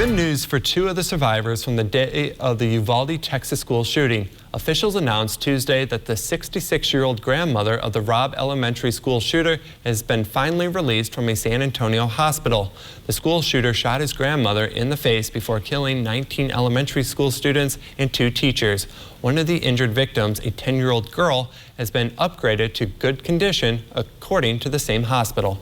Good news for two of the survivors from the day of the Uvalde, Texas school shooting. Officials announced Tuesday that the 66-year-old grandmother of the Robb Elementary School shooter has been finally released from a San Antonio hospital. The school shooter shot his grandmother in the face before killing 19 elementary school students and 2 teachers. One of the injured victims, a 10-year-old girl, has been upgraded to good condition, according to the same hospital.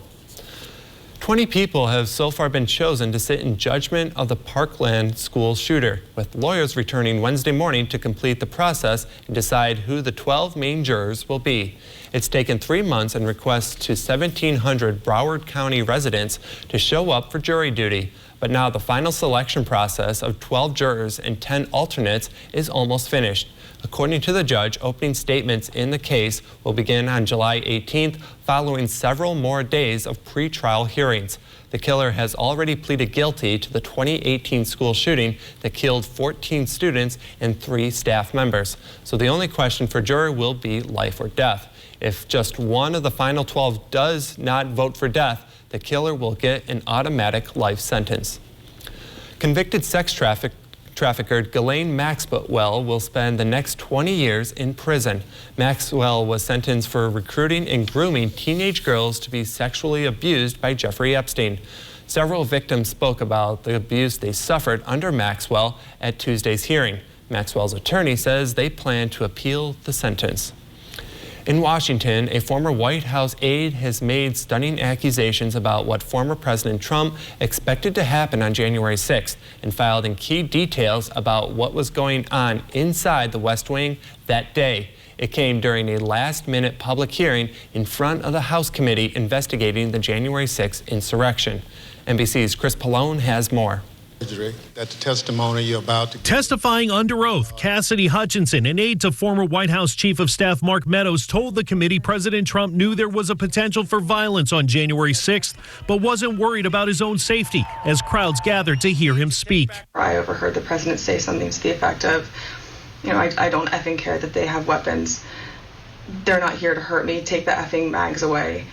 20 people have so far been chosen to sit in judgment of the Parkland school shooter, with lawyers returning Wednesday morning to complete the process and decide who the 12 main jurors will be. It's taken 3 months and requests to 1,700 Broward County residents to show up for jury duty. But now the final selection process of 12 jurors and 10 alternates is almost finished. According to the judge, opening statements in the case will begin on July 18th, following several more days of pre-trial hearings. The killer has already pleaded guilty to the 2018 school shooting that killed 14 students and 3 staff members. So the only question for jury will be life or death. If just one of the final 12 does not vote for death, the killer will get an automatic life sentence. Convicted sex trafficker Ghislaine Maxwell will spend the next 20 years in prison. Maxwell was sentenced for recruiting and grooming teenage girls to be sexually abused by Jeffrey Epstein. Several victims spoke about the abuse they suffered under Maxwell at Tuesday's hearing. Maxwell's attorney says they plan to appeal the sentence. In Washington, a former White House aide has made stunning accusations about what former President Trump expected to happen on January 6th and filed in key details about what was going on inside the West Wing that day. It came during a last-minute public hearing in front of the House committee investigating the January 6th insurrection. NBC's Chris Pallone has more. That the testimony you're about to testifying under oath, Cassidy Hutchinson, an aide to former White House Chief of Staff Mark Meadows, told the committee President Trump knew there was a potential for violence on January 6th, but wasn't worried about his own safety as crowds gathered to hear him speak. I overheard the president say something to the effect of, I don't effing care that they have weapons. They're not here to hurt me. Take the effing mags away.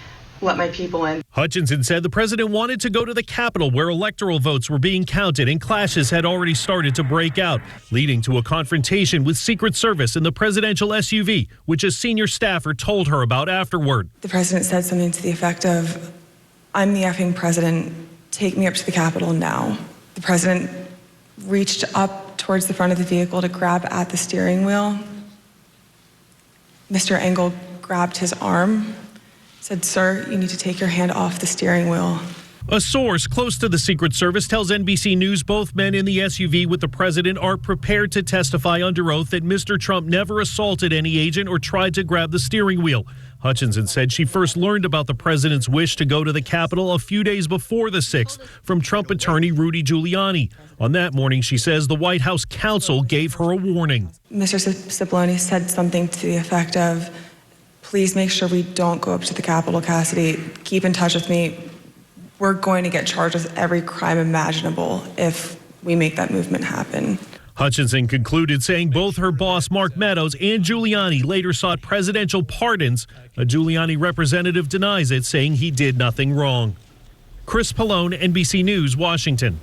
Let my people in. Hutchinson said the president wanted to go to the Capitol where electoral votes were being counted and clashes had already started to break out, leading to a confrontation with Secret Service in the presidential SUV, which a senior staffer told her about afterward. The president said something to the effect of, I'm the effing president, take me up to the Capitol now. The president reached up towards the front of the vehicle to grab at the steering wheel. Mr. Engel grabbed his arm, said, "Sir, you need to take your hand off the steering wheel." A source close to the Secret Service tells NBC News both men in the SUV with the president are prepared to testify under oath that Mr. Trump never assaulted any agent or tried to grab the steering wheel. Hutchinson said she first learned about the president's wish to go to the Capitol a few days before the 6th from Trump attorney Rudy Giuliani. On that morning, she says the White House counsel gave her a warning. Mr. Cipollone said something to the effect of, please make sure we don't go up to the Capitol, Cassidy. Keep in touch with me. We're going to get charged with every crime imaginable if we make that movement happen. Hutchinson concluded saying both her boss, Mark Meadows, and Giuliani later sought presidential pardons. A Giuliani representative denies it, saying he did nothing wrong. Chris Pallone, NBC News, Washington.